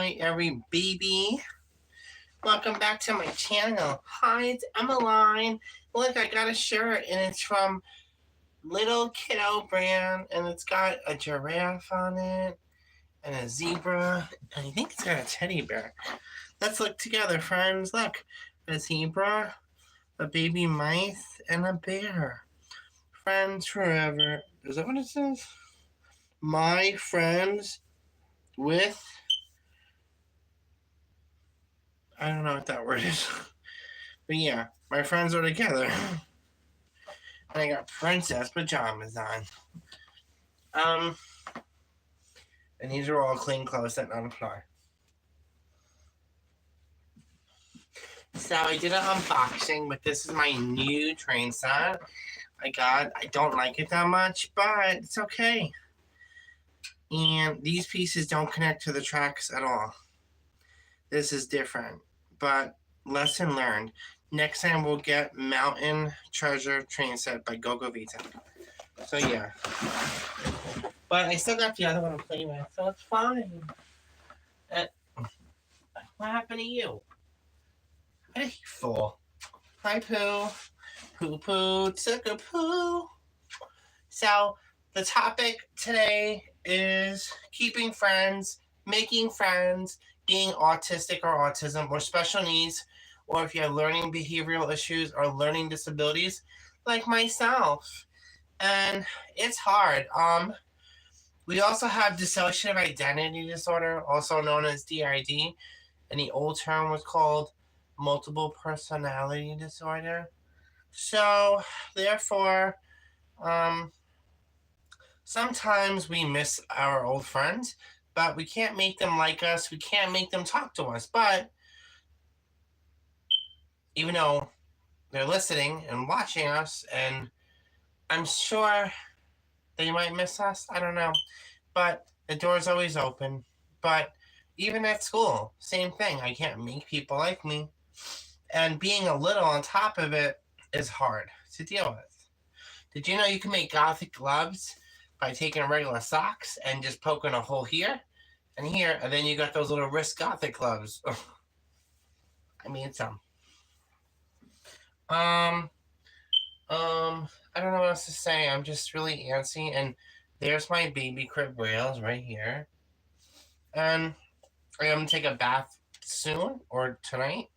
Hi, every baby. Welcome back to my channel. Hi, it's Emmeline. Look, I got a shirt, and it's from Little Kiddo brand, and it's got a giraffe on it, and a zebra, and I think it's got a teddy bear. Let's look together, friends. Look, a zebra, a baby mice, and a bear. Friends forever. Is that what it says? My friends with... I don't know what that word is. But yeah, my friends are together. And I got princess pajamas on. And these are all clean clothes sitting on the floor. So I did an unboxing, but this is my new train set I don't like it that much, but it's okay. And these pieces don't connect to the tracks at all. This is different, but lesson learned. Next time we'll get Mountain Treasure train set by GoGo Vita. So yeah. But I still got the other one to play with, so it's fine. What happened to you? What are you for? Hi, Pooh. Pooh Pooh took a poo. So the topic today is keeping friends, making friends, being autistic or autism or special needs, or if you have learning behavioral issues or learning disabilities like myself. And it's hard. We also have dissociative identity disorder, also known as DID, and the old term was called multiple personality disorder. So therefore, sometimes we miss our old friends, but we can't make them like us. We can't make them talk to us. But even though they're listening and watching us, and I'm sure they might miss us, I don't know. But the door's always open. But even at school, same thing. I can't make people like me. And being a little on top of it is hard to deal with. Did you know you can make gothic gloves by taking regular socks and just poking a hole here and here, and then you got those little wrist gothic gloves? I made some. I don't know what else to say. I'm just really antsy, and there's my baby crib rails right here. And I'm gonna take a bath soon, or tonight,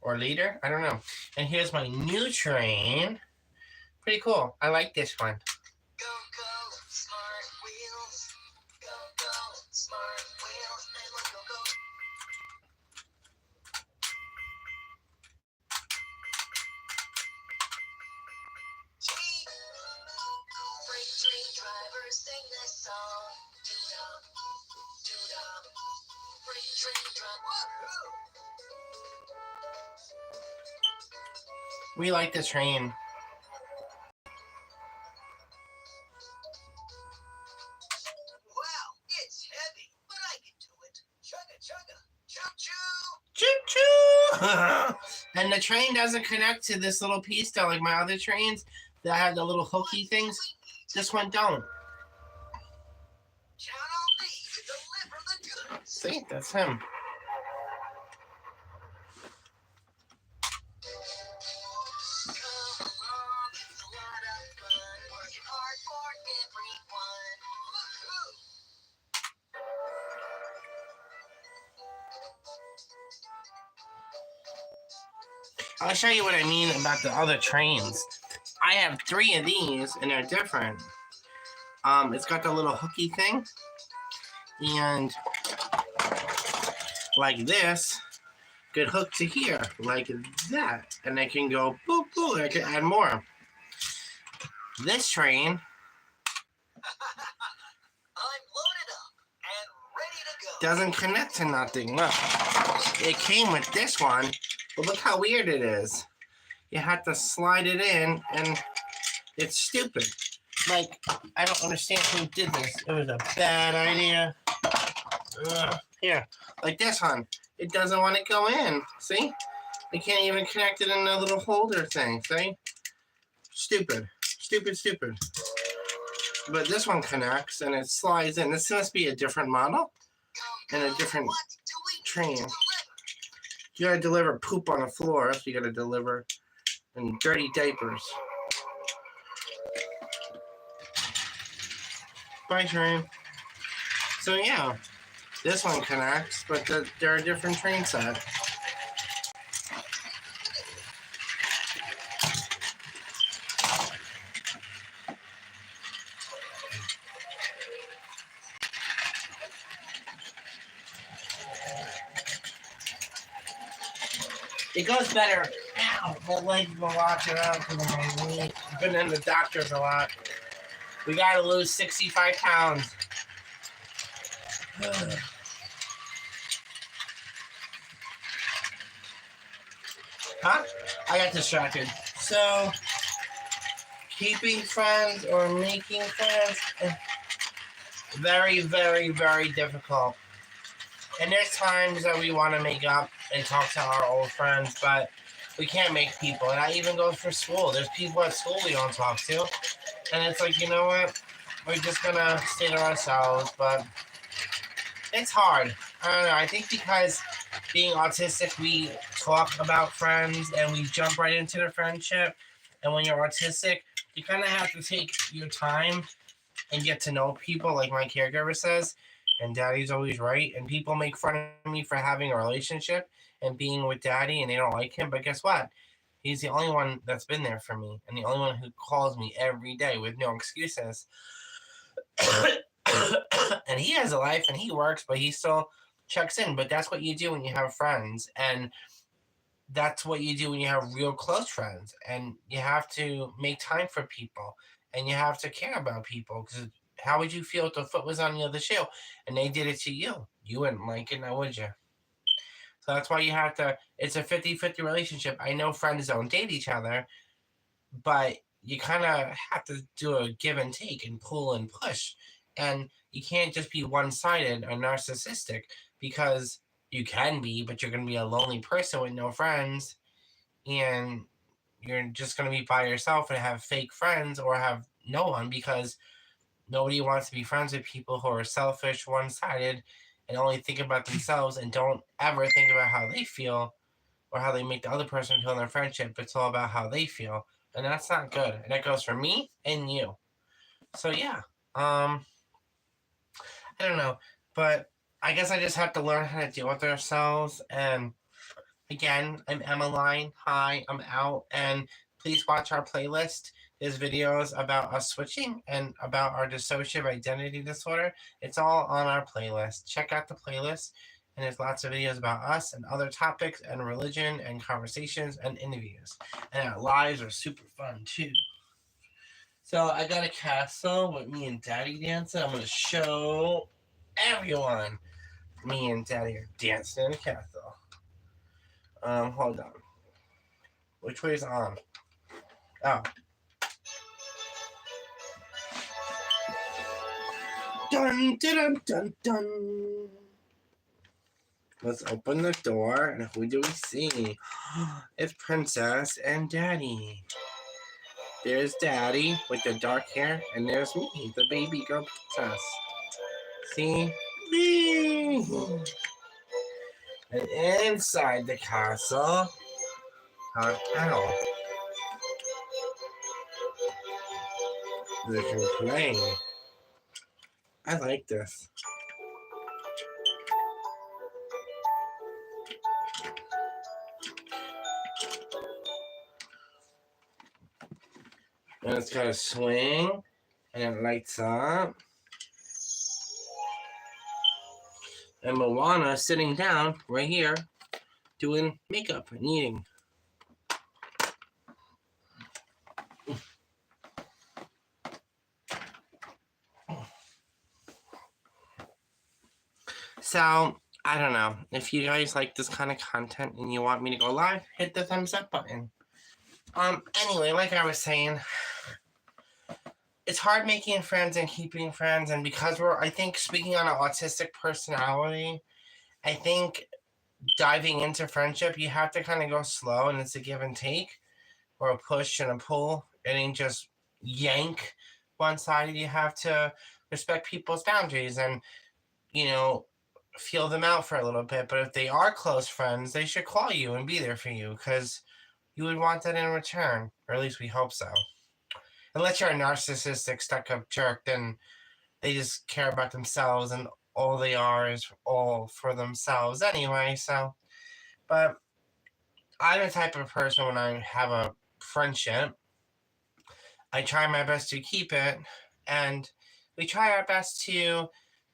or later. I don't know. And here's my new train. Pretty cool. I like this one. Go, go, smart wheels. Go, go, smart wheels. And let's go, go. Freight train drivers sing this song. Do-dum, do-dum. Freight train drivers. We like the train. And the train doesn't connect to this little piece though, like my other trains that have the little hooky things. This one don't. See, that's him. I'll show you what I mean about the other trains. I have 3 of these, and they're different. It's got the little hooky thing, and like this, could hook to here, like that, and I can go boop boop. I can add more. This train, I'm loaded up and ready to go. Doesn't connect to nothing. Look, it came with this one. But look how weird it is. You have to slide it in, and it's stupid. Like, I don't understand who did this. It was a bad idea. Here, like this one. It doesn't want to go in. See? They can't even connect it in a little holder thing. See? Stupid. Stupid, stupid. But this one connects, and it slides in. This must be a different model and a different train. You gotta deliver poop on the floor, so you gotta deliver in dirty diapers. Bye, train. So yeah, this one connects, but they're a different train set. It goes better. Ow, my legs been watching out because of my knee. I've been in the doctors a lot. We gotta lose 65 pounds. Huh? I got distracted. So, keeping friends or making friends, very, very, very difficult. And there's times that we want to make up and talk to our old friends, but we can't make people. And that even goes for school. There's people at school we don't talk to. And it's like, you know what? We're just going to stay to ourselves. But it's hard. I don't know. I think because being autistic, we talk about friends and we jump right into the friendship. And when you're autistic, you kind of have to take your time and get to know people, like my caregiver says. And Daddy's always right. And people make fun of me for having a relationship and being with Daddy, and they don't like him. But guess what? He's the only one that's been there for me, and the only one who calls me every day with no excuses. And he has a life, and he works, but he still checks in. But that's what you do when you have friends, and that's what you do when you have real close friends. And you have to make time for people, and you have to care about people, because how would you feel if the foot was on the other shoe and they did it to you? You wouldn't like it, now would you? So that's why you have to, it's a 50-50 relationship. I know friends don't date each other, but you kind of have to do a give and take and pull and push. And you can't just be one-sided or narcissistic, because you can be, but you're going to be a lonely person with no friends. And you're just going to be by yourself and have fake friends or have no one, because nobody wants to be friends with people who are selfish, one-sided, and only think about themselves and don't ever think about how they feel or how they make the other person feel in their friendship. It's all about how they feel, and that's not good. And that goes for me and you. So yeah, I don't know, but I guess I just have to learn how to deal with ourselves. And again, I'm Emmeline. Hi, I'm out, and please watch our playlist. There's videos about us switching and about our dissociative identity disorder. It's all on our playlist. Check out the playlist, and there's lots of videos about us and other topics and religion and conversations and interviews. And our lives are super fun too. So I got a castle with me and Daddy dancing. I'm gonna show everyone me and Daddy are dancing in a castle. Hold on. Which way is on? Oh. Dun, dun, dun, dun. Let's open the door, and who do we see? It's Princess and Daddy. There's Daddy with the dark hair, and there's me, the baby girl princess. See? Me! And inside the castle, our owl. They can play. I like this. And it's got a swing, and it lights up. And Moana sitting down right here doing makeup and eating. So, I don't know. If you guys like this kind of content and you want me to go live, hit the thumbs up button. Anyway, like I was saying, it's hard making friends and keeping friends. And because I think, speaking on an autistic personality, I think diving into friendship, you have to kind of go slow, and it's a give and take, or a push and a pull. It ain't just yank one sided. You have to respect people's boundaries. And, you know, feel them out for a little bit. But if they are close friends, they should call you and be there for you, because you would want that in return, or at least we hope so. Unless you're a narcissistic, stuck-up jerk, then they just care about themselves, and all they are is all for themselves anyway. So, but I'm the type of person, when I have a friendship, I try my best to keep it, and we try our best to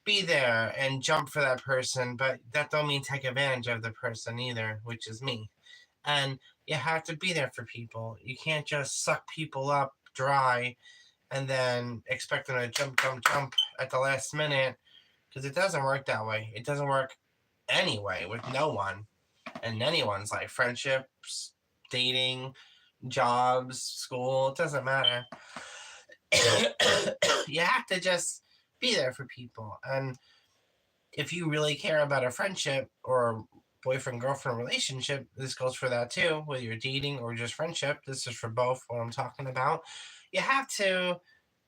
be there and jump for that person, but that don't mean take advantage of the person either, which is me. And you have to be there for people. You can't just suck people up dry and then expect them to jump at the last minute, because it doesn't work that way. It doesn't work anyway with no one and anyone's life. Friendships, dating, jobs, school, it doesn't matter. You have to just be there for people. And if you really care about a friendship or boyfriend girlfriend relationship, this goes for that too, whether you're dating or just friendship. This is for both what I'm talking about. You have to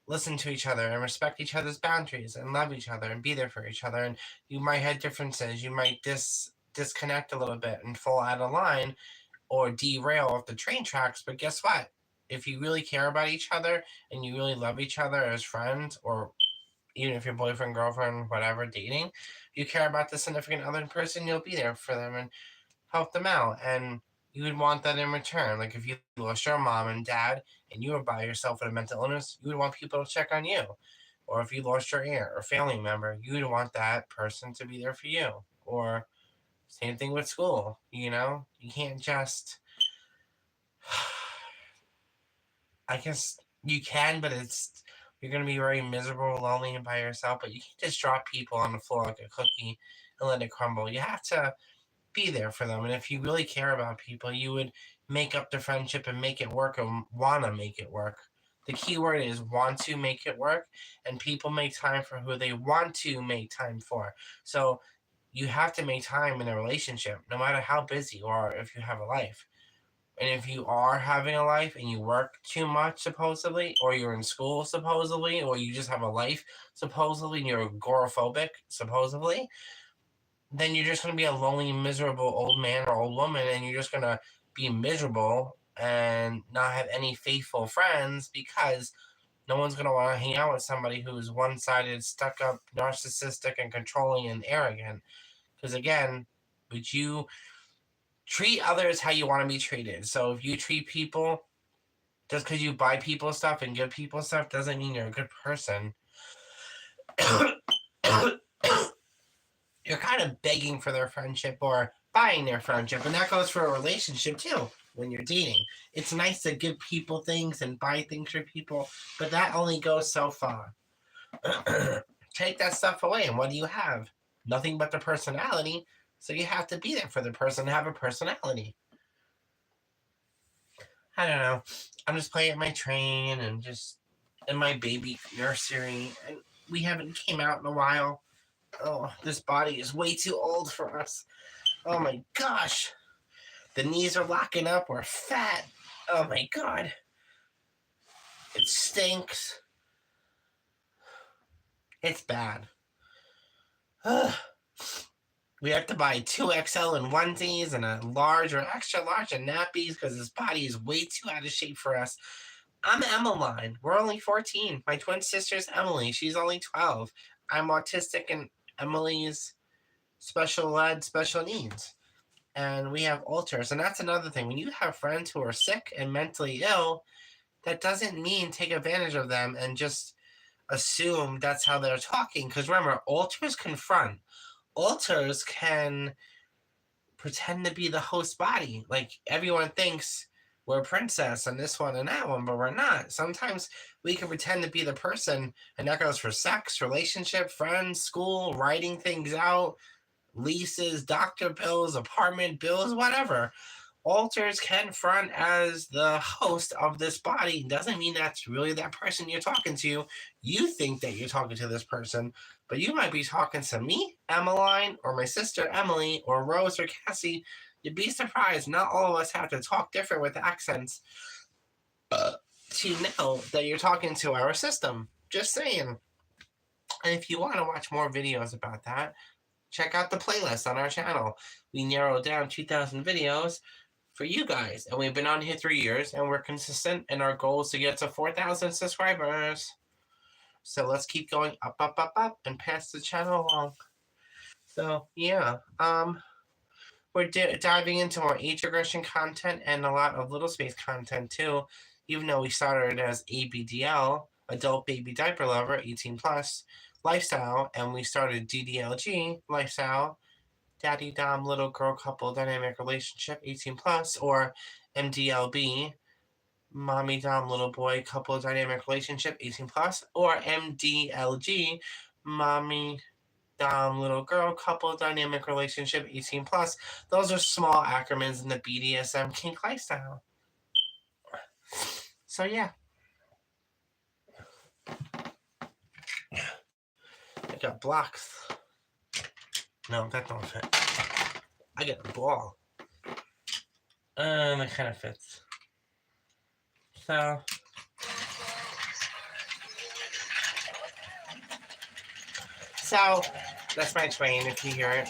listen to each other and respect each other's boundaries and love each other and be there for each other. And you might have differences. You might disconnect a little bit and fall out of line or derail off the train tracks. But guess what? If you really care about each other and you really love each other as friends, or even if you're boyfriend, girlfriend, whatever, dating, you care about the significant other person, you'll be there for them and help them out. And you would want that in return. Like if you lost your mom and dad and you were by yourself with a mental illness, you would want people to check on you. Or if you lost your aunt or family member, you would want that person to be there for you. Or same thing with school, you can't just, I guess you can, but you're going to be very miserable, lonely, and by yourself. But you can't just drop people on the floor like a cookie and let it crumble. You have to be there for them. And if you really care about people, you would make up the friendship and make it work, and want to make it work. The key word is want to make it work, and people make time for who they want to make time for. So you have to make time in a relationship, no matter how busy you are, if you have a life. And if you are having a life and you work too much, supposedly, or you're in school, supposedly, or you just have a life, supposedly, and you're agoraphobic, supposedly, then you're just going to be a lonely, miserable old man or old woman, and you're just going to be miserable and not have any faithful friends, because no one's going to want to hang out with somebody who's one-sided, stuck-up, narcissistic, and controlling and arrogant. Because again, would you treat others how you want to be treated? So if you treat people, just because you buy people stuff and give people stuff, doesn't mean you're a good person. You're kind of begging for their friendship or buying their friendship. And that goes for a relationship too. When you're dating, it's nice to give people things and buy things for people, but that only goes so far. Take that stuff away, and what do you have? Nothing but the personality. So you have to be there for the person to have a personality. I don't know. I'm just playing at my train and just in my baby nursery, and we haven't came out in a while. Oh, this body is way too old for us. Oh my gosh. The knees are locking up. We're fat. Oh my god. It stinks. It's bad. We have to buy 2XL in onesies and a large or extra large in nappies because this body is way too out of shape for us. I'm Emmeline. We're only 14. My twin sister's Emily. She's only 12. I'm autistic, and Emily's special ed, special needs. And we have alters. And that's another thing. When you have friends who are sick and mentally ill, that doesn't mean take advantage of them and just assume that's how they're talking. Because remember, alters confront. Alters can pretend to be the host body. Like everyone thinks we're a princess and this one and that one, but we're not. Sometimes we can pretend to be the person, and that goes for sex, relationship, friends, school, writing things out, leases, doctor bills, apartment bills, whatever. Alters can front as the host of this body. Doesn't mean that's really that person you're talking to. You think that you're talking to this person, but you might be talking to me, Emmeline, or my sister Emily, or Rose or Cassie. You'd be surprised. Not all of us have to talk different with accents to know that you're talking to our system. Just saying. And if you want to watch more videos about that, check out the playlist on our channel. We narrowed down 2,000 videos for you guys, and we've been on here 3 years, and we're consistent, and our goal is to get to 4,000 subscribers. So let's keep going up, up, up, up, and pass the channel along. So yeah, we're diving into more age regression content and a lot of little space content too. Even though we started as ABDL, adult baby diaper lover, 18 plus lifestyle, and we started DDLG lifestyle, daddy dom little girl couple dynamic relationship, 18 plus, or MDLB, mommy dom little boy couple dynamic relationship, 18 plus, or MDLG, mommy dom little girl couple dynamic relationship, 18 plus. Those are small acronyms in the BDSM kink lifestyle. So yeah, I got blocks. No, that don't fit. I got a ball. That kind of fits. So that's my train if you hear it.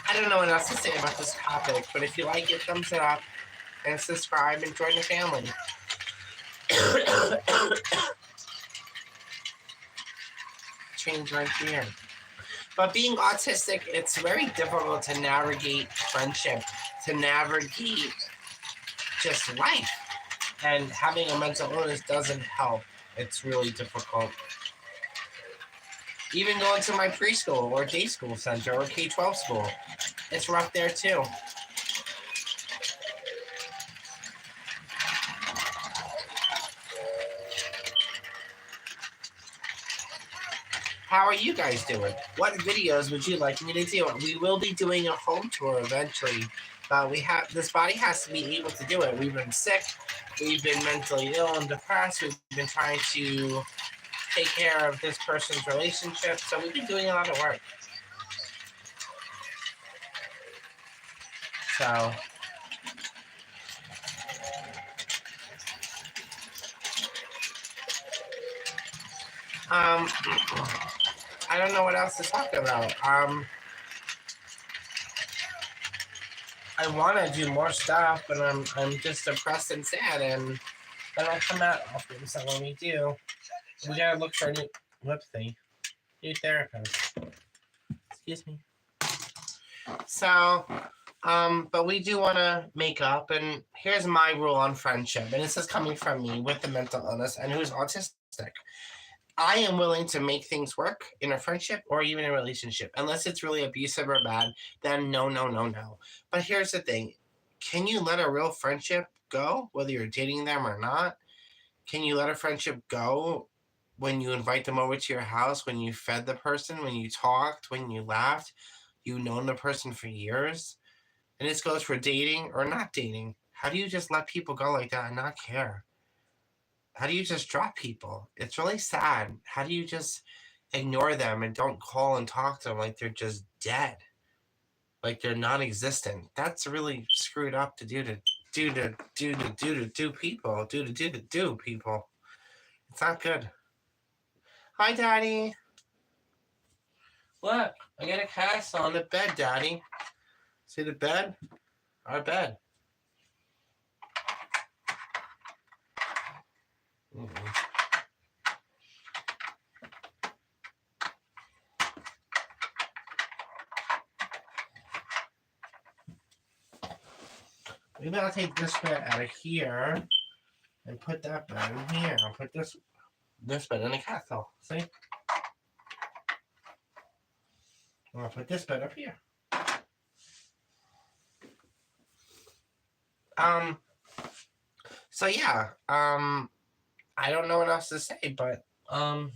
I don't know what else to say about this topic, but if you like it, thumbs it up and subscribe and join the family. Change right here. But being autistic, it's very difficult to navigate friendship, to navigate just life. And having a mental illness doesn't help. It's really difficult. Even going to my preschool or day school center or K-12 school, it's rough there too. How are you guys doing? What videos would you like me to do? We will be doing a home tour eventually. This body has to be able to do it. We've been sick. We've been mentally ill and depressed. We've been trying to take care of this person's relationship. So we've been doing a lot of work. So I don't know what else to talk about. I want to do more stuff, but I'm just depressed and sad, and they don't come out often. So when we do, we gotta look for a new therapist. Excuse me. So, but we do want to make up, and here's my rule on friendship, and this is coming from me with the mental illness and who's autistic. I am willing to make things work in a friendship or even a relationship. Unless it's really abusive or bad, then no, no, no, no. But here's the thing. Can you let a real friendship go, whether you're dating them or not? Can you let a friendship go when you invite them over to your house, when you fed the person, when you talked, when you laughed? You've known the person for years? And this goes for dating or not dating. How do you just let people go like that and not care? How do you just drop people? It's really sad. How do you just ignore them and don't call and talk to them like they're just dead? Like they're non-existent. That's really screwed up to do people. It's not good. Hi, Daddy. Look, I got a castle on the bed, Daddy. See the bed? Our bed. Maybe I'll take this bed out of here and put that bed in here. I'll put this bed in the castle. See? I'm gonna put this bed up here. So yeah, I don't know what else to say, but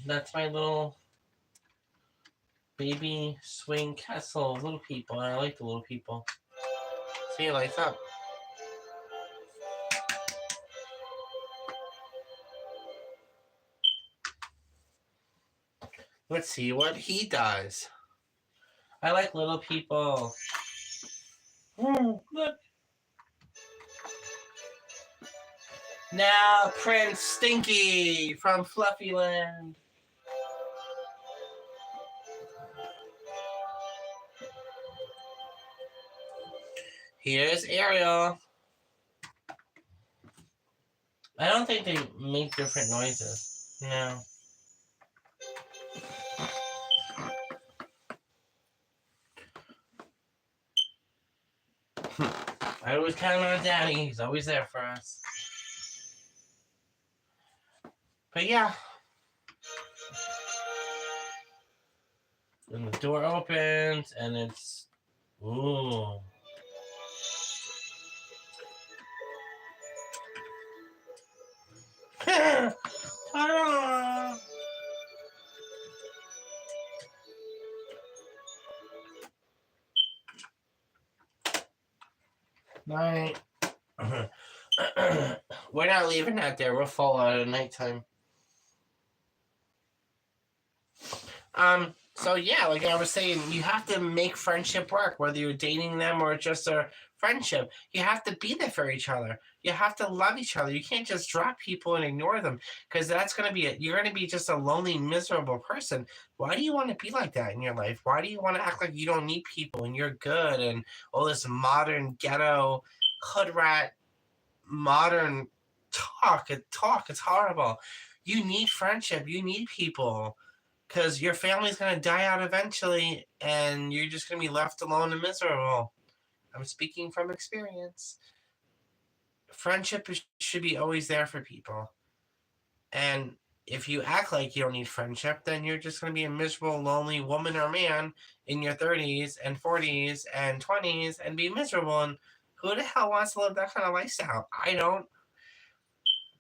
that's my little baby swing castle of little people. I like the little people. See, it lights up. Let's see what he does. I like little people. Look. Now Prince Stinky from Fluffyland. Here's Ariel. I don't think they make different noises. No. I always count on Daddy. He's always there for us. But yeah. And the door opens and it's... Ooh. Ta-da! Night. We're not leaving that there. We'll fall out at nighttime. So yeah, like I was saying, you have to make friendship work, whether you're dating them or just a friendship. You have to be there for each other. You have to love each other. You can't just drop people and ignore them, because that's gonna be it. You're gonna be just a lonely, miserable person. Why do you want to be like that in your life? Why do you want to act like you don't need people and you're good and all this modern ghetto hood rat modern talk? It's horrible. You need friendship. You need people, because your family's going to die out eventually and you're just going to be left alone and miserable. I'm speaking from experience. Friendship should be always there for people. And if you act like you don't need friendship, then you're just going to be a miserable, lonely woman or man in your 30s and 40s and 20s and be miserable. And who the hell wants to live that kind of lifestyle? I don't.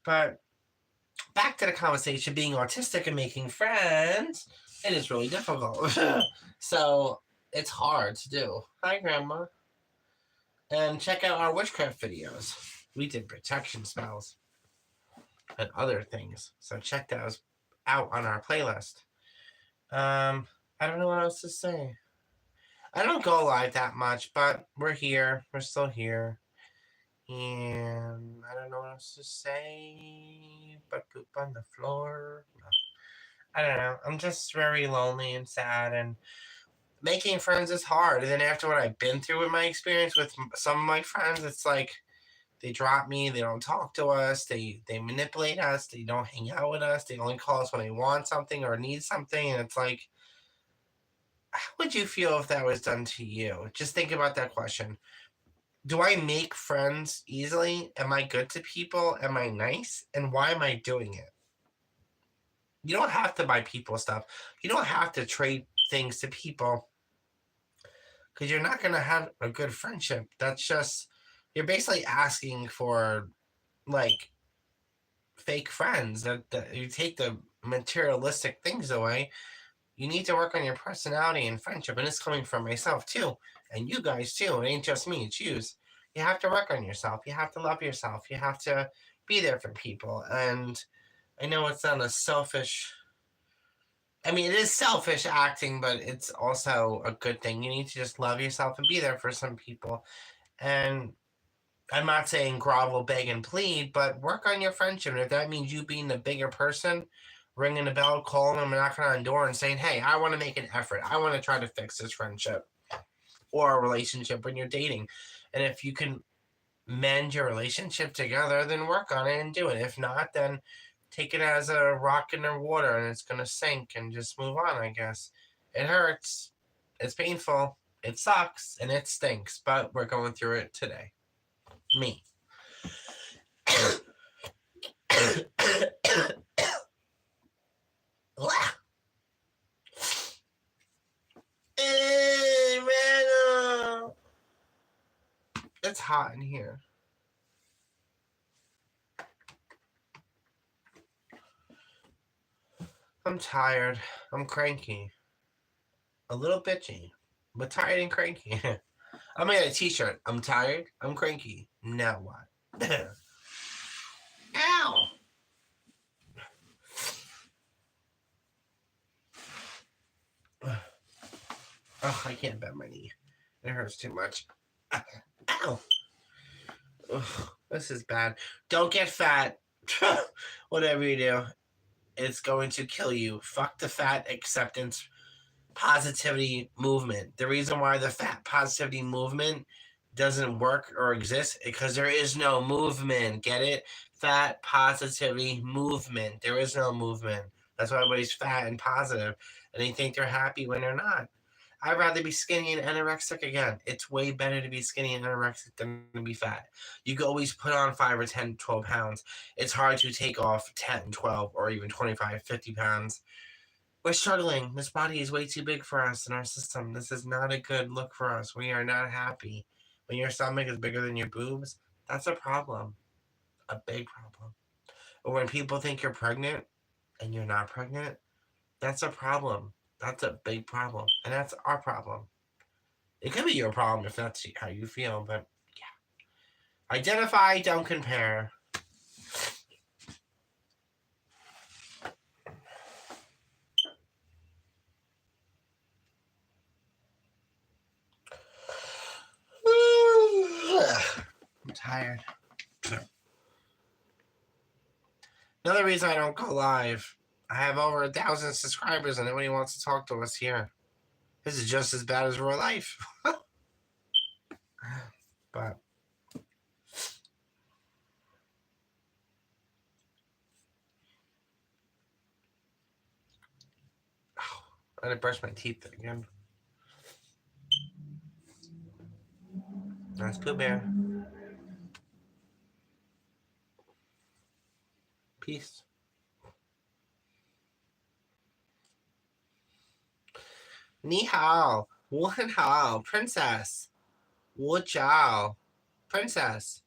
But back to the conversation, being autistic and making friends, it is really difficult. So it's hard to do. Hi, Grandma. And check out our witchcraft videos. We did protection spells and other things. So check those out on our playlist. I don't know what else to say. I don't go live that much, but we're here. We're still here. And I don't know what else to say, but poop on the floor. No. I don't know. I'm just very lonely and sad, and making friends is hard. And then after what I've been through with my experience with some of my friends, it's like they drop me, they don't talk to us, they manipulate us, they don't hang out with us, they only call us when they want something or need something, and it's like, how would you feel if that was done to you? Just think about that question. Do I make friends easily? Am I good to people? Am I nice? And why am I doing it? You don't have to buy people stuff. You don't have to trade things to people, because you're not going to have a good friendship. That's just, you're basically asking for like fake friends that you take the materialistic things away. You need to work on your personality and friendship. And it's coming from myself too. And you guys too. It ain't just me, it's you. You have to work on yourself. You have to love yourself. You have to be there for people. And I know it's not a selfish, I mean, it is selfish acting, but it's also a good thing. You need to just love yourself and be there for some people. And I'm not saying grovel, beg, and plead, but work on your friendship. And if that means you being the bigger person, ringing the bell, calling them, and knocking on the door and saying, hey, I want to make an effort. I want to try to fix this friendship or a relationship when you're dating. And if you can mend your relationship together, then work on it and do it. If not, then take it as a rock in the water and it's going to sink and just move on, I guess. It hurts. It's painful. It sucks and it stinks, but we're going through it today. Me. It's hot in here. I'm tired. I'm cranky. A little bitchy, but tired and cranky. I'm gonna get a t-shirt. I'm tired. I'm cranky. Now what? Ow! Oh, I can't bend my knee. It hurts too much. Ow! Ugh, this is bad. Don't get fat. Whatever you do, it's going to kill you. Fuck the fat acceptance positivity movement. The reason why the fat positivity movement doesn't work or exist because there is no movement. Get it? Fat positivity movement. There is no movement. That's why everybody's fat and positive, and they think they're happy when they're not. I'd rather be skinny and anorexic again. It's way better to be skinny and anorexic than to be fat. You can always put on 5 or 10, 12 pounds. It's hard to take off 10, 12, or even 25, 50 pounds. We're struggling. This body is way too big for us in our system. This is not a good look for us. We are not happy. When your stomach is bigger than your boobs, that's a problem. A big problem. Or when people think you're pregnant and you're not pregnant, that's a problem. That's a big problem. And that's our problem. It could be your problem if that's how you feel, but yeah. Identify, don't compare. I'm tired. Another reason I don't go live. I have over 1,000 subscribers and nobody wants to talk to us here. This is just as bad as real life. But I had to brush my teeth again. That's Pooh Bear. Peace. Ni hao. Wen hao. Princess. Wu jiao. Princess.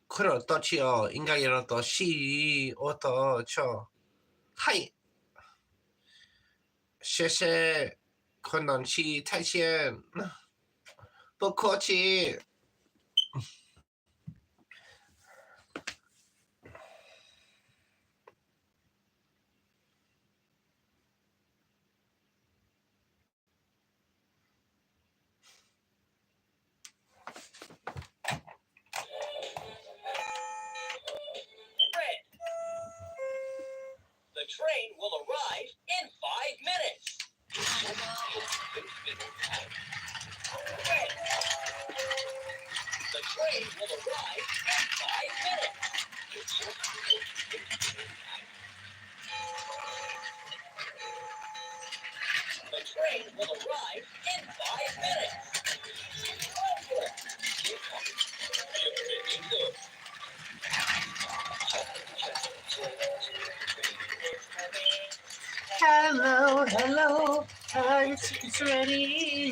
Kuro tochi o inga yoro to shi oto cho. Hai. Sheshe. Kondon chi taixian. Bokochi. The train will arrive in 5 minutes. The train will arrive in 5 minutes. The train will arrive in 5 minutes. Hello, hello. Your ticket's ready.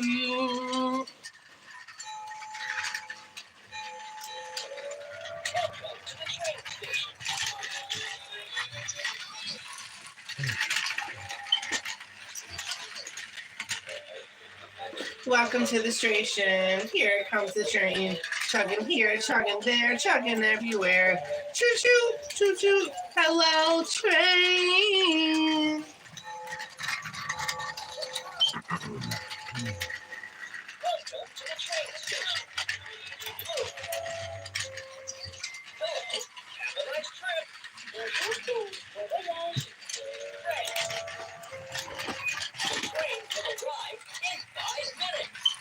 Welcome to the station. Here comes the train. Chugging here, chugging there, chugging everywhere. Choo choo, choo choo. Hello, train.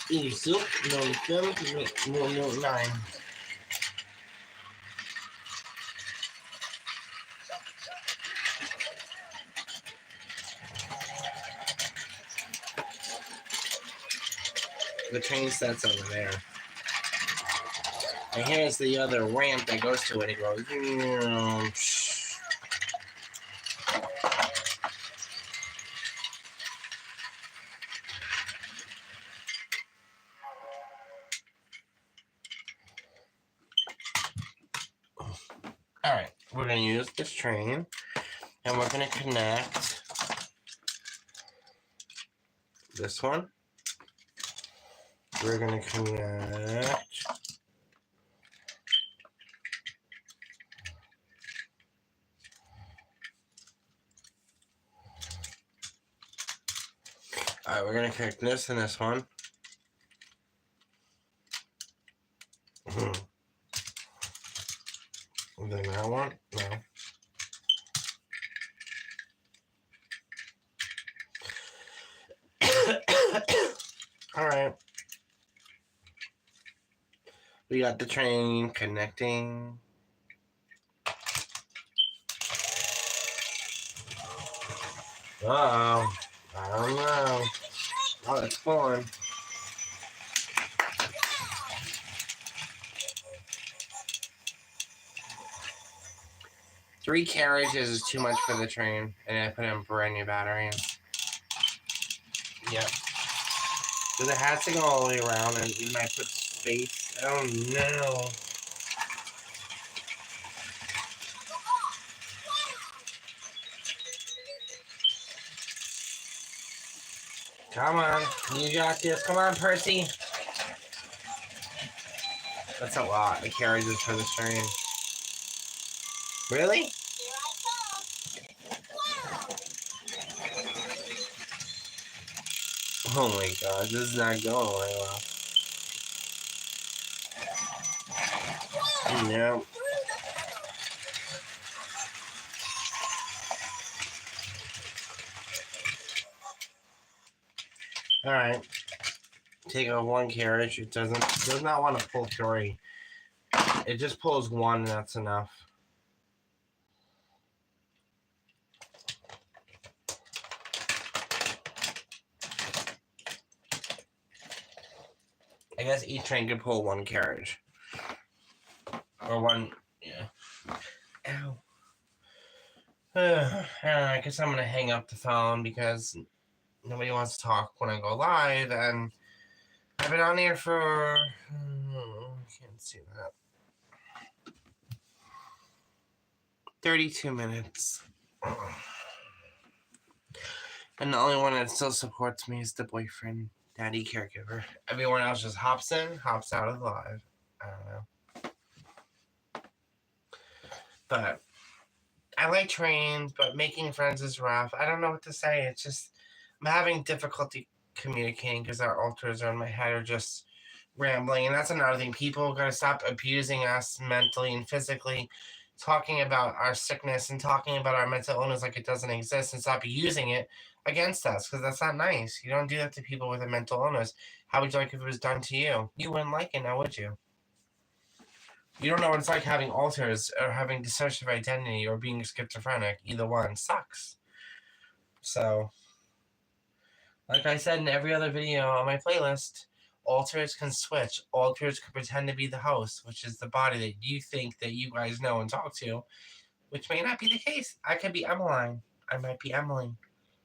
Isso, não temos no 9. The train set's over there. And here's the other ramp that goes to it. It goes. Alright, we're going to use this train and we're going to connect this one. We're going to connect Alright, we're going to connect this and this one. And then that one? No. Alright. We got the train connecting. Uh-oh. I don't know. Oh, it's fun. Three carriages is too much for the train, and I put in brand new batteries. Yep. So it has to go all the way around, and you might put space. Oh no. Come on, you got this. Come on, Percy. That's a lot of carriages for this train. Really? Oh my god, this is not going very well. No. Alright. Take off one carriage. It does not want to pull three. It just pulls one, and that's enough. I guess each train can pull one carriage. Or one, yeah. Ow. I guess I'm going to hang up the phone because nobody wants to talk when I go live, and I've been on here for, can't see that, 32 minutes. And the only one that still supports me is the boyfriend, daddy, caregiver. Everyone else just hops in, hops out of the live. I don't know. But I like trains, but making friends is rough. I don't know what to say. It's just, I'm having difficulty communicating because our alters are in my head are just rambling. And that's another thing. People got to stop abusing us mentally and physically, talking about our sickness and talking about our mental illness like it doesn't exist, and stop using it against us, because that's not nice. You don't do that to people with a mental illness. How would you like if it was done to you? You wouldn't like it now, would you? You don't know what it's like having alters or having dissociative identity or being schizophrenic. Either one sucks. So, like I said in every other video on my playlist, alters can switch. Alters can pretend to be the host, which is the body that you think that you guys know and talk to, which may not be the case. I could be Emmeline. I might be Emily.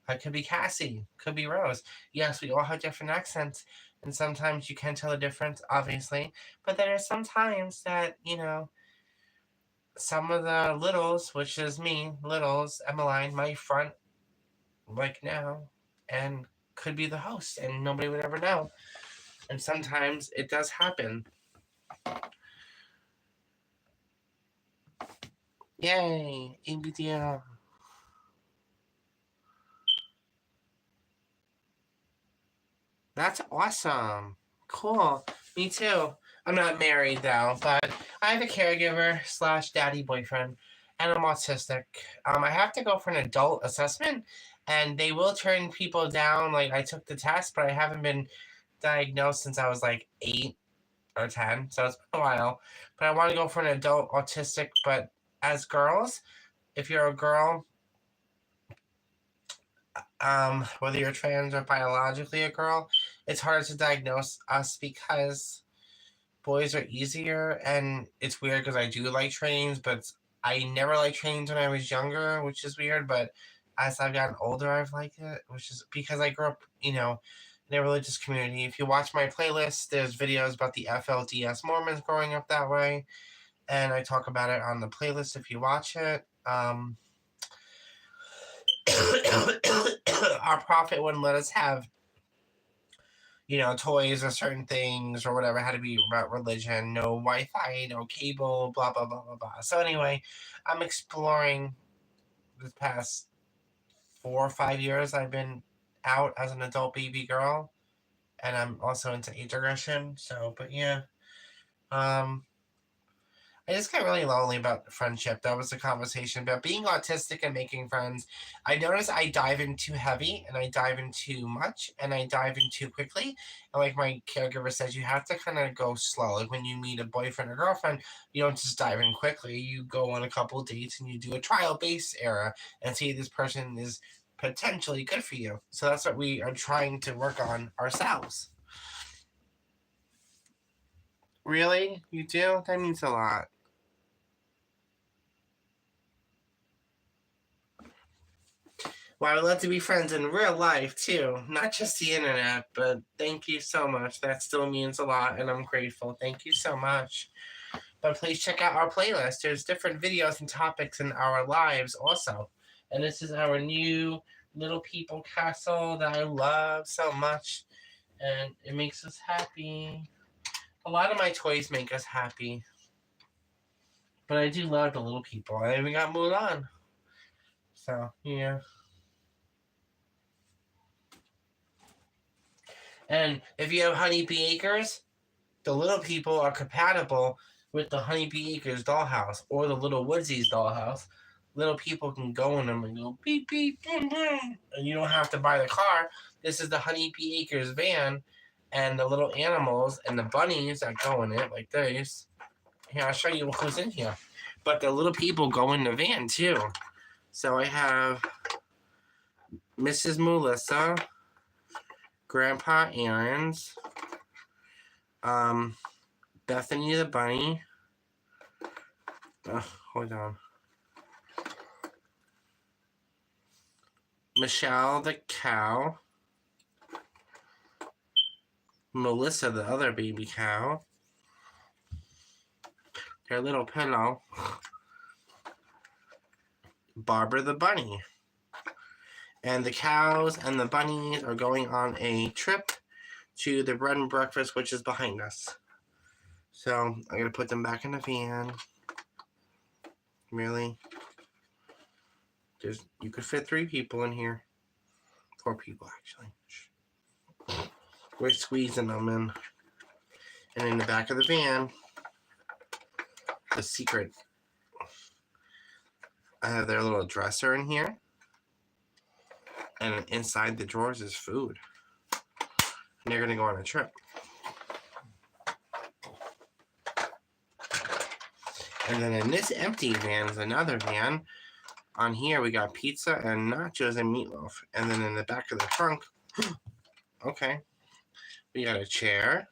I could be Cassie. Could be Rose. Yes, we all have different accents, and sometimes you can tell the difference, obviously. But there are some times that, some of the littles, which is me, littles, Emmeline, might front like now, and could be the host, and nobody would ever know. And sometimes it does happen. Yay, ABDL. That's awesome. Cool. Me too. I'm not married though, but I have a caregiver / daddy boyfriend, and I'm autistic. I have to go for an adult assessment, and they will turn people down. Like, I took the test, but I haven't been diagnosed since I was like 8 or 10, so it's been a while. But I want to go for an adult autistic. But as girls, if you're a girl, whether you're trans or biologically a girl, it's harder to diagnose us because boys are easier. And it's weird because I do like trains, but I never liked trains when I was younger, which is weird. But as I've gotten older, I've liked it, which is because I grew up, in a religious community. If you watch my playlist, there's videos about the FLDS Mormons growing up that way, and I talk about it on the playlist if you watch it. Our prophet wouldn't let us have, toys or certain things or whatever. It had to be about religion. No Wi-Fi, no cable, blah, blah, blah, blah, blah. So anyway, I'm exploring this past 4 or 5 years. I've been out as an adult baby girl, and I'm also into age regression. So, but yeah, I just got really lonely about friendship. That was the conversation about being autistic and making friends. I notice I dive in too heavy and I dive in too much and I dive in too quickly. And like my caregiver says, you have to kind of go slow. Like when you meet a boyfriend or girlfriend, you don't just dive in quickly. You go on a couple of dates and you do a trial base era and see this person is potentially good for you. So that's what we are trying to work on ourselves. Really? You do? That means a lot. Well, I would love to be friends in real life too, not just the internet, but thank you so much. That still means a lot, and I'm grateful. Thank you so much. But please check out our playlist. There's different videos and topics in our lives also. And this is our new Little People Castle that I love so much, and it makes us happy. A lot of my toys make us happy. But I do love the little people. I even got Mulan. So, yeah. And if you have Honeybee Acres, the little people are compatible with the Honeybee Acres dollhouse or the Little Woodsies dollhouse. Little people can go in them and go beep beep boom boom, and you don't have to buy the car. This is the Honeybee Acres van, and the little animals and the bunnies that go in it, like this. Here, I'll show you who's in here. But the little people go in the van too. So I have Mrs. Melissa, Grandpa Aaron's, Bethany the bunny. Hold on. Michelle the cow. Melissa the other baby cow. Their little pillow. Barbara the bunny. And the cows and the bunnies are going on a trip to the bread and breakfast, which is behind us. So I'm going to put them back in the van. Really? You could fit 3 people in here. 4 people, actually. We're squeezing them in. And in the back of the van, the secret. I have their little dresser in here. And inside the drawers is food. And they're going to go on a trip. And then in this empty van is another van. On here we got pizza and nachos and meatloaf. And then in the back of the trunk, okay, we got a chair,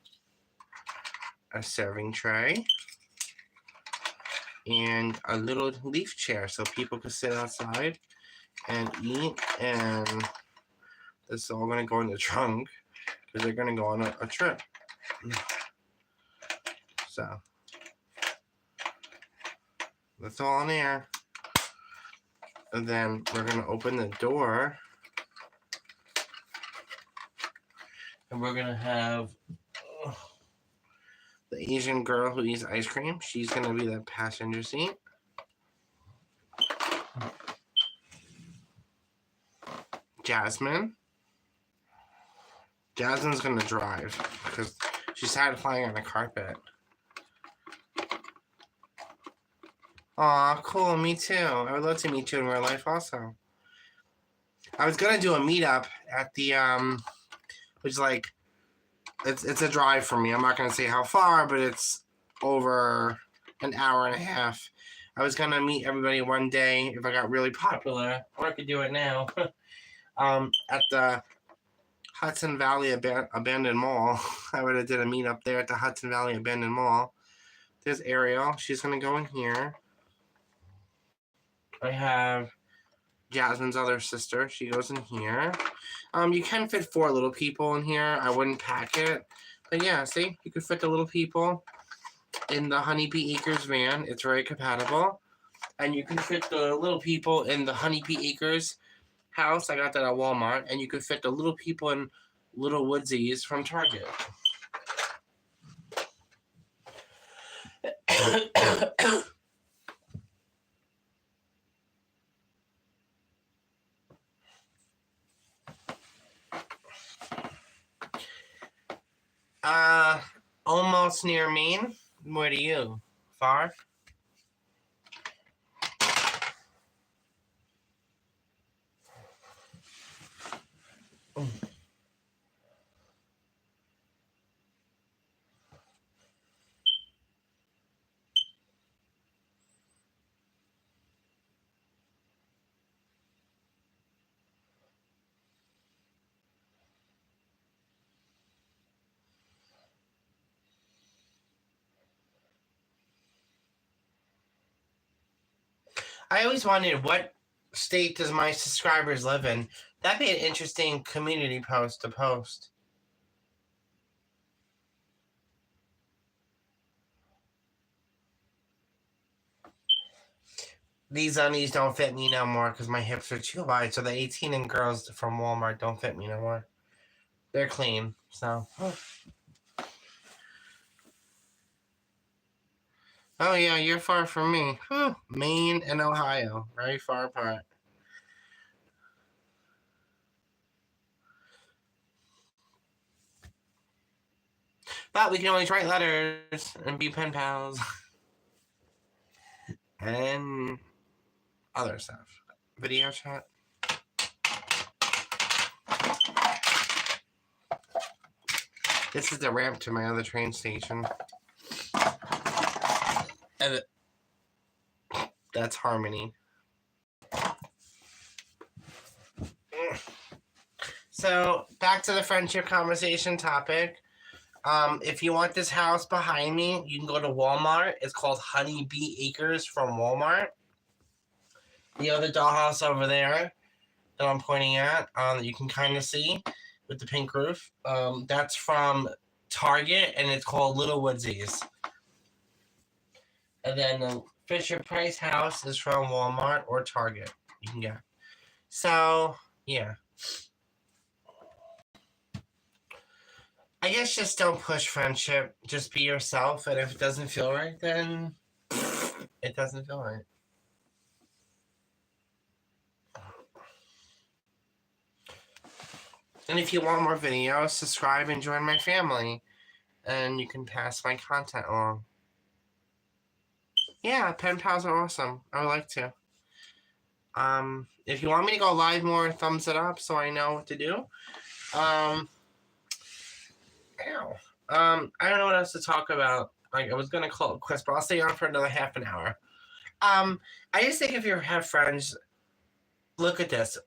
a serving tray, and a little leaf chair so people can sit outside and eat. And this is all going to go in the trunk because they're going to go on a trip. So that's all in there. And then we're going to open the door. And we're going to have the Asian girl who eats ice cream. She's going to be the passenger seat. Jasmine. Jasmine's going to drive because she's tired of flying on the carpet. Aw, cool. Me too. I would love to meet you in real life also. I was going to do a meetup at the, which is like, it's a drive for me. I'm not going to say how far, but it's over an hour and a half. I was going to meet everybody one day if I got really popular, or I could do it now, at the Hudson Valley Abandoned Mall. I would have did a meetup there at the Hudson Valley Abandoned Mall. There's Ariel. She's going to go in here. I have Jasmine's other sister. She goes in here. You can fit 4 little people in here. I wouldn't pack it. But yeah, see? You could fit the little people in the Honeybee Acres van. It's very compatible. And you can fit the little people in the Honeybee Acres house. I got that at Walmart. And you could fit the little people in Little Woodsies from Target. Almost near Maine. Where do you? Far? I always wondered, what state does my subscribers live in? That'd be an interesting community post to post. These undies don't fit me no more because my hips are too wide. So the 18 and girls from Walmart don't fit me no more. They're clean, so. Oh yeah, you're far from me. Maine and Ohio, very far apart. But we can always write letters and be pen pals. And other stuff. Video chat. This is the ramp to my other train station. And that's Harmony. So back to the friendship conversation topic. If you want this house behind me, you can go to Walmart. It's called Honey Bee Acres from Walmart. The other dollhouse over there that I'm pointing at, that you can kind of see with the pink roof, that's from Target, and it's called Little Woodsies. And then the Fisher Price house is from Walmart or Target. You can get. So yeah. I guess just don't push friendship. Just be yourself, and if it doesn't feel right, then it doesn't feel right. And if you want more videos, subscribe and join my family, and you can pass my content along. Yeah, pen pals are awesome. I would like to. If you want me to go live more, thumbs it up so I know what to do. I don't know what else to talk about. Like, I was gonna call it quits, but I'll stay on for another half an hour. I just think if you have friends, look at this.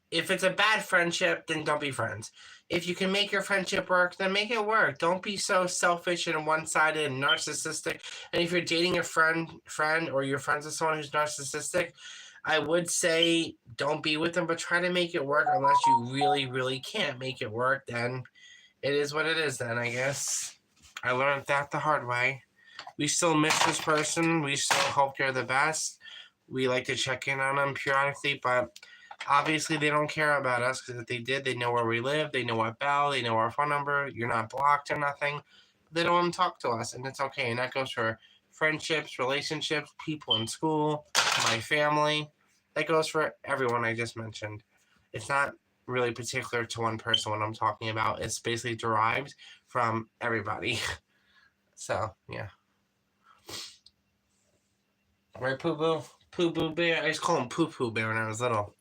If it's a bad friendship, then don't be friends. If you can make your friendship work, then make it work. Don't be so selfish and one-sided and narcissistic. And if you're dating a friend, or you're friends with someone who's narcissistic, I would say don't be with them, but try to make it work. Unless you really, really can't make it work, then it is what it is. Then I guess I learned that the hard way. We still miss this person. We still hope they're the best. We like to check in on them periodically, but obviously they don't care about us, because if they did, they know where we live, they know what bell, they know our phone number. You're not blocked or nothing. They don't want to talk to us, and it's okay. And that goes for friendships, relationships, people in school, my family. That goes for everyone I just mentioned. It's not really particular to one person when I'm talking about. It's basically derived from everybody. So, yeah. Right, Poo Boo? Poo Boo Bear? I used to call him Poo Poo Bear when I was little.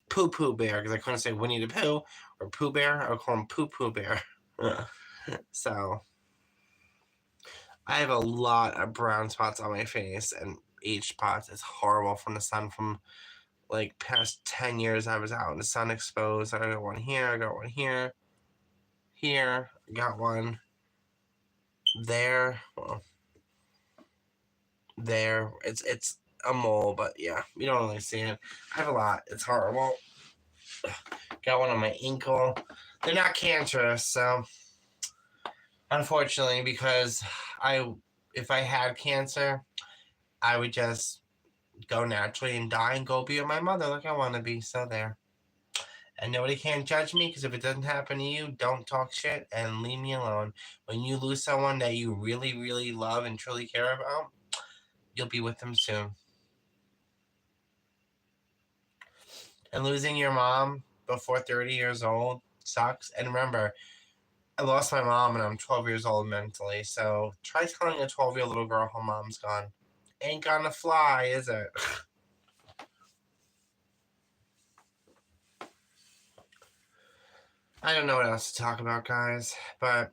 Poo Poo Bear, because I couldn't say Winnie the Pooh or Pooh Bear. I would call him Poo Poo Bear. So, I have a lot of brown spots on my face, and age spots. It's horrible from the sun. From like past 10 years I was out in the sun exposed. I got one here, I got one here, I got one there. Well, there. It's a mole, but yeah, you don't really see it. I have a lot. It's horrible. Got one on my ankle. They're not cancerous, so unfortunately, because if I had cancer, I would just go naturally and die and go be with my mother like I want to be. So there. And nobody can judge me, because if it doesn't happen to you, don't talk shit and leave me alone. When you lose someone that you really, really love and truly care about, you'll be with them soon. And losing your mom before 30 years old sucks. And remember, I lost my mom and I'm 12 years old mentally. So try telling a 12-year-old little girl her mom's gone. Ain't gonna fly, is it? I don't know what else to talk about, guys, but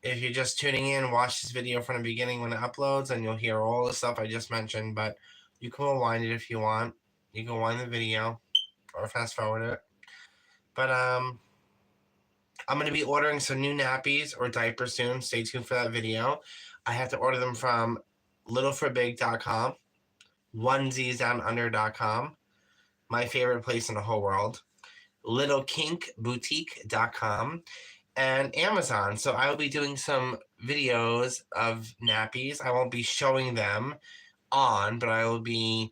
if you're just tuning in, watch this video from the beginning when it uploads, and you'll hear all the stuff I just mentioned, but you can rewind it if you want. You can rewind the video or fast forward it. But I'm going to be ordering some new nappies or diapers soon. Stay tuned for that video. I have to order them from littleforbig.com, onesiesdownunder.com, my favorite place in the whole world, littlekinkboutique.com, and Amazon. So I will be doing some videos of nappies. I won't be showing them on, but I will be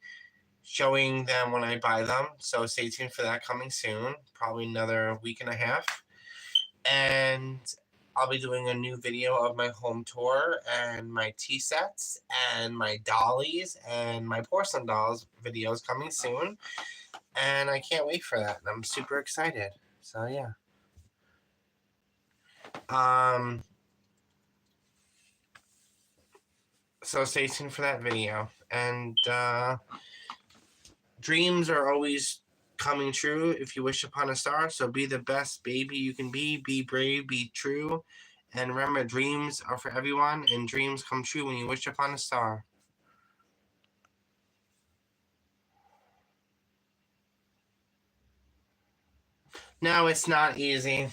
showing them when I buy them. So stay tuned for that coming soon, probably another week and a half. And I'll be doing a new video of my home tour and my tea sets and my dollies and my porcelain dolls videos coming soon. And I can't wait for that. And I'm super excited. So yeah. So stay tuned for that video. And dreams are always coming true if you wish upon a star. So be the best baby you can be brave, be true. And remember, dreams are for everyone, and dreams come true when you wish upon a star. No, it's not easy.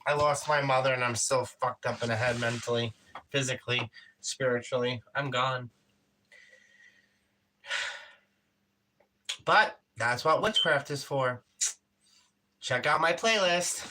I lost my mother, and I'm still fucked up in the head mentally, physically, spiritually. I'm gone. But that's what witchcraft is for. Check out my playlist.